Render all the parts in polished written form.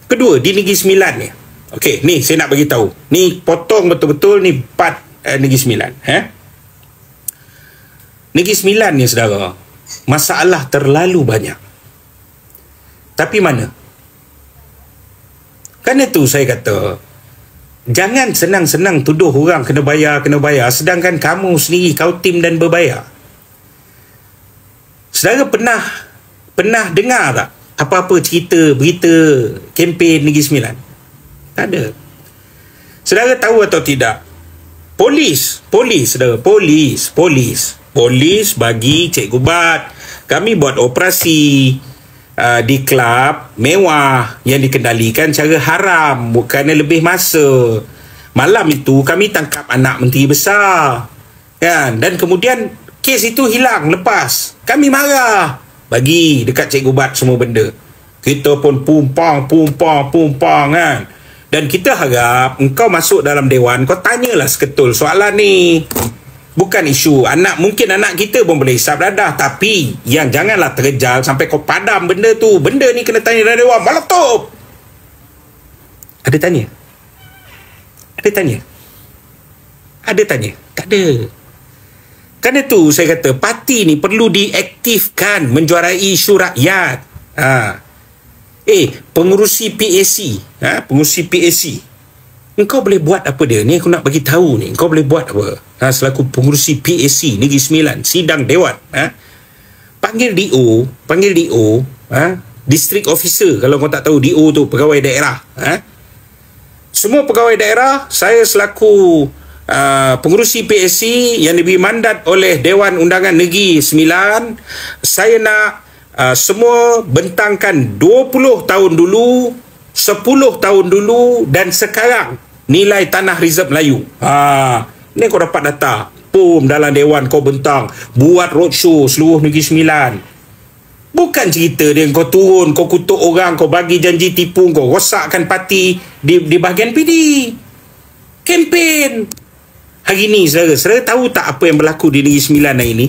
Kedua, di Negeri Sembilan ni. Okey, ni saya nak bagi tahu. Ni potong betul-betul ni part Negeri Sembilan. Negeri Sembilan ni, saudara, masalah terlalu banyak. Tapi mana? Kerana tu saya kata, jangan senang-senang tuduh orang kena bayar, sedangkan kamu sendiri, kau tim dan berbayar. Saudara pernah dengar tak apa-apa cerita, berita, kempen Negeri Sembilan? Tak ada. Saudara tahu atau tidak? Polis, saudara, polis bagi Cikgu Bat. Kami buat operasi di kelab mewah yang dikendalikan secara haram, bukannya lebih masa. Malam itu kami tangkap anak menteri besar, kan? Dan kemudian kes itu hilang lepas. Kami marah, bagi dekat Cikgu Bat semua benda. Kita pun pumpang kan. Dan kita harap engkau masuk dalam dewan, kau tanyalah seketul soalan ni. Bukan isu anak, mungkin anak kita pun boleh hisap dadah, tapi yang janganlah terjal sampai kau padam benda tu. Benda ni kena tanya dalam dewan, meletup. Ada tanya? Tak ada. Kerana tu saya kata parti ni perlu diaktifkan menjuarai isu rakyat. Pengurusi PAC, engkau boleh buat apa dia? Ni aku nak bagi tahu ni, engkau boleh buat apa? Selaku pengurusi PAC Negeri Sembilan, sidang dewan, panggil DO, district officer. Kalau kau tak tahu, DO tu pegawai daerah. Semua pegawai daerah, saya selaku pengurusi PAC yang diberi mandat oleh Dewan Undangan Negeri Sembilan, saya nak semua bentangkan 20 tahun dulu, 10 tahun dulu dan sekarang nilai tanah reserve Melayu. Ni kau dapat data. Dalam dewan kau bentang, buat roadshow seluruh Negeri Sembilan. Bukan cerita dia kau turun, kau kutuk orang, kau bagi janji tipu, kau rosakkan parti di bahagian PD. Kempen. Hari ni saudara tahu tak apa yang berlaku di Negeri Sembilan hari ni?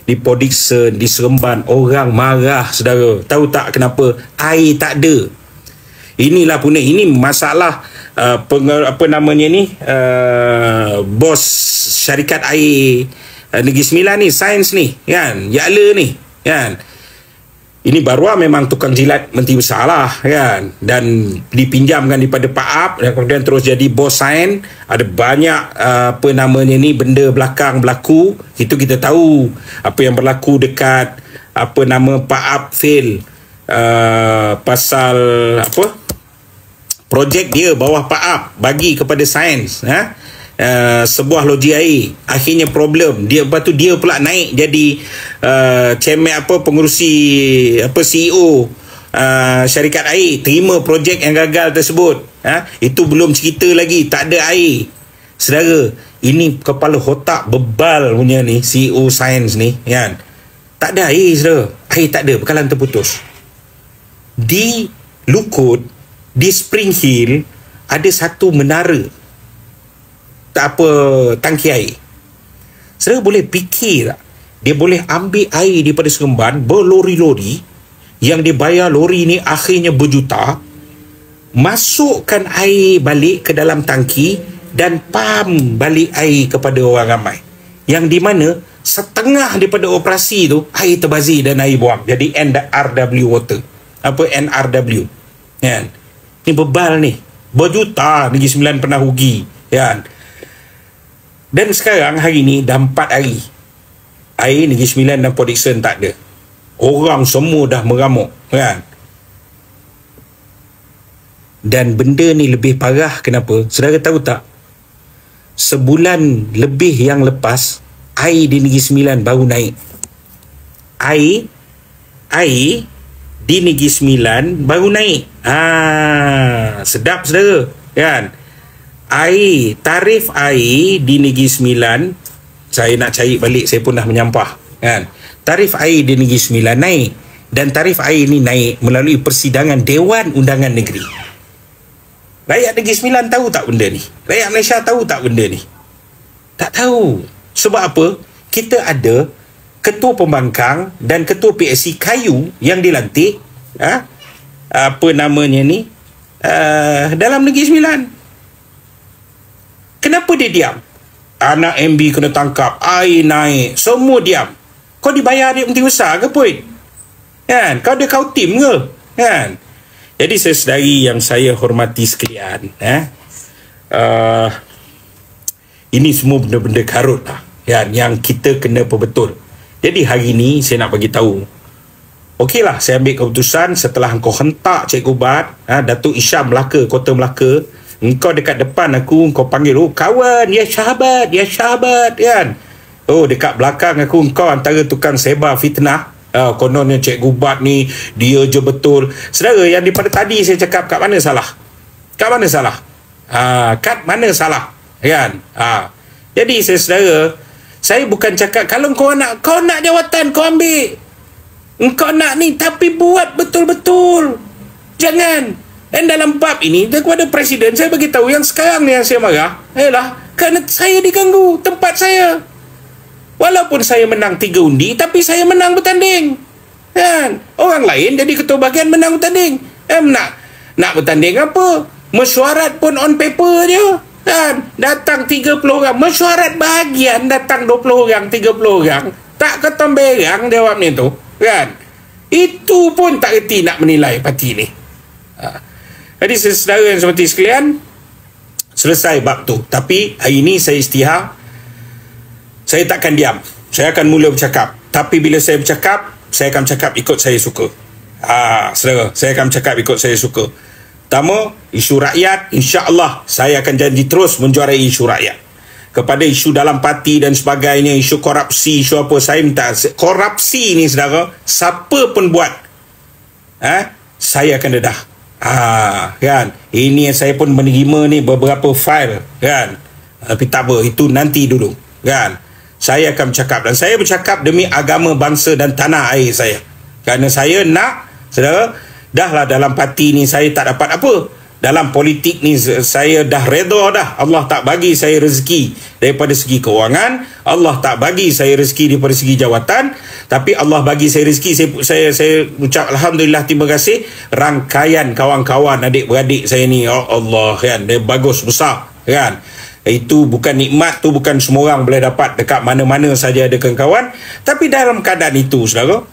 Di Port Dickson, di Seremban, orang marah, saudara. Tahu tak kenapa? Air tak ada. Inilah punca, ini masalah bos syarikat air Negeri Sembilan ni, Sains ni, kan, Yakla ni, kan. Ini baruah memang tukang jilat menteri besar lah, kan, dan dipinjamkan daripada Pak Ap, dan kemudian terus jadi bos Sains. Ada banyak benda belakang berlaku. Itu kita tahu apa yang berlaku dekat Pak Ap fail pasal projek dia bawah Pak Ap bagi kepada Sains, sebuah loji air. Akhirnya problem dia, lepas tu dia pula naik jadi chairman pengurusi CEO syarikat air, terima projek yang gagal tersebut. Itu belum cerita lagi tak ada air. Saudara, ini kepala otak bebal punya ni CEO Sains ni, kan. Tak ada air, saudara. Air tak ada, bekalan terputus. Di Lukut, di Spring Hill, ada satu menara tangki air. Saudara boleh fikir tak? Dia boleh ambil air daripada Seremban berlori-lori, yang dia bayar lori ni akhirnya berjuta, masukkan air balik ke dalam tangki dan pam balik air kepada orang ramai, yang di mana setengah daripada operasi tu air terbazir dan air buang jadi NRW water. NRW, kan? Ni bebal ni, berjuta Negeri Sembilan pernah rugi, kan. Dan sekarang hari ni dah 4 hari air Negeri Sembilan dan Port Dickson tak ada. Orang semua dah mengamuk, kan. Dan benda ni lebih parah. Kenapa? Saudara tahu tak? Sebulan lebih yang lepas, air di Negeri Sembilan baru naik. Air di Negeri Sembilan baru naik. Sedap, saudara, kan. Tarif air di Negeri Sembilan, saya nak cari balik, saya pun dah menyampah, kan. Tarif air di Negeri Sembilan naik, dan tarif air ni naik melalui persidangan Dewan Undangan Negeri. Rakyat Negeri Sembilan tahu tak benda ni? Rakyat Malaysia tahu tak benda ni? Tak tahu. Sebab apa? Kita ada ketua pembangkang dan ketua PSC kayu yang dilantik, dalam Negeri Sembilan. Kenapa dia diam? Anak MB kena tangkap, air naik, semua diam. Kau dibayar dia Menteri Besar ke pun? Kan? Kau ada kau tim ke? Kan? Jadi saudari yang saya hormati sekalian, ini semua benda-benda karut lah, kan? Yang kita kena perbetul. Jadi hari ni saya nak bagi tahu. Okeylah, saya ambil keputusan setelah engkau hentak Cikgu Bat, Datuk Isham Melaka, Kota Melaka. Engkau dekat depan aku, engkau panggil, oh kawan, ya sahabat, kan. Oh, dekat belakang aku, engkau antara tukang sebar fitnah. Kononnya Cikgu Bat ni, dia je betul. Saudara, yang daripada tadi saya cakap, kat mana salah? Kat mana salah? Kat mana salah? Kan? Jadi saudara, saya bukan cakap, kalau kau nak jawatan, kau ambil. Engkau nak ni, tapi buat betul-betul. Jangan. Dan dalam bab ini, kepada Presiden, saya bagi tahu yang sekarang ni yang saya marah, kerana saya diganggu tempat saya. Walaupun saya menang 3 undi, tapi saya menang bertanding. Kan? Orang lain jadi ketua bahagian menang bertanding. Nak bertanding apa? Mesyuarat pun on paper je. Kan? Datang 30 orang. Mesyuarat bahagian datang 20 orang, 30 orang. Tak ketemu berang jawab ni tu. Kan? Itu pun tak reti nak menilai parti ni. Jadi saudara yang seperti sekalian, selesai bab tu. Tapi hari ini saya istihar, saya takkan diam. Saya akan mula bercakap. Tapi bila saya bercakap, saya akan bercakap ikut saya suka. Saudara, saya akan bercakap ikut saya suka. Pertama, isu rakyat, insya-Allah saya akan janji terus menjuarai isu rakyat. Kepada isu dalam parti dan sebagainya, isu korupsi, isu apa, saya minta. Korupsi ni saudara, siapa pun buat, saya akan dedah. Kan, ini yang saya pun menerima ni beberapa file, kan. Tapi tak apa, itu nanti dulu, kan. Saya akan bercakap, dan saya bercakap demi agama, bangsa dan tanah air saya. Kerana saya nak, saudara, dahlah dalam parti ni saya tak dapat apa. Dalam politik ni saya dah redha dah. Allah tak bagi saya rezeki daripada segi kewangan, Allah tak bagi saya rezeki daripada segi jawatan, tapi Allah bagi saya rezeki. Saya ucap alhamdulillah, terima kasih. Rangkaian kawan-kawan adik-beradik saya ni, oh Allah, kan, dia bagus besar, kan. Itu bukan nikmat, tu bukan semua orang boleh dapat dekat mana-mana saja ada kawan. Tapi dalam keadaan itu, saudara,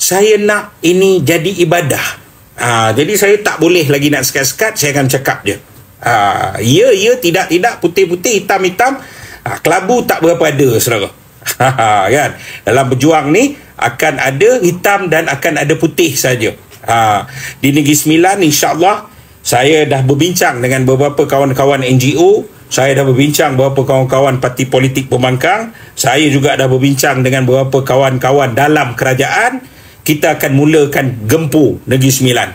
saya nak ini jadi ibadah. Jadi saya tak boleh lagi nak sekat-sekat, saya akan cakap je. Ya, tidak, putih-putih, hitam-hitam. Kelabu tak berapa ada, saudara. Kan? Dalam berjuang ni akan ada hitam dan akan ada putih saja. Di Negeri Sembilan, insya-Allah saya dah berbincang dengan beberapa kawan-kawan NGO. Saya dah berbincang beberapa kawan-kawan parti politik pembangkang. Saya juga dah berbincang dengan beberapa kawan-kawan dalam kerajaan. Kita akan mulakan Gempur Negeri Sembilan.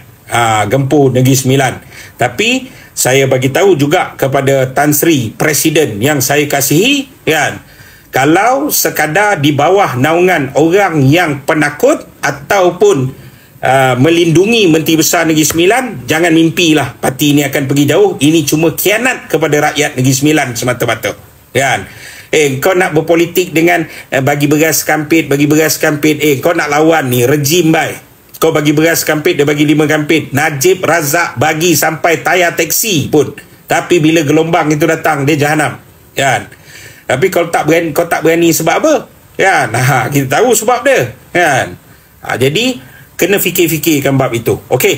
Gempur Negeri Sembilan. Tapi saya bagi tahu juga kepada Tan Sri Presiden yang saya kasihi, kan, kalau sekadar di bawah naungan orang yang penakut ataupun melindungi Menteri Besar Negeri Sembilan, jangan mimpilah parti ini akan pergi jauh. Ini cuma khianat kepada rakyat Negeri Sembilan semata-mata, kan. Kau nak berpolitik dengan bagi beras kampit, kau nak lawan ni rejim baik. Kau bagi beras kampit, dia bagi 5 kampit. Najib Razak bagi sampai tayar teksi pun. Tapi bila gelombang itu datang, dia jahanam, kan. Tapi kau tak berani sebab apa? Kan? Kita tahu sebab dia, kan. Jadi kena fikir-fikirkan bab itu. Okey.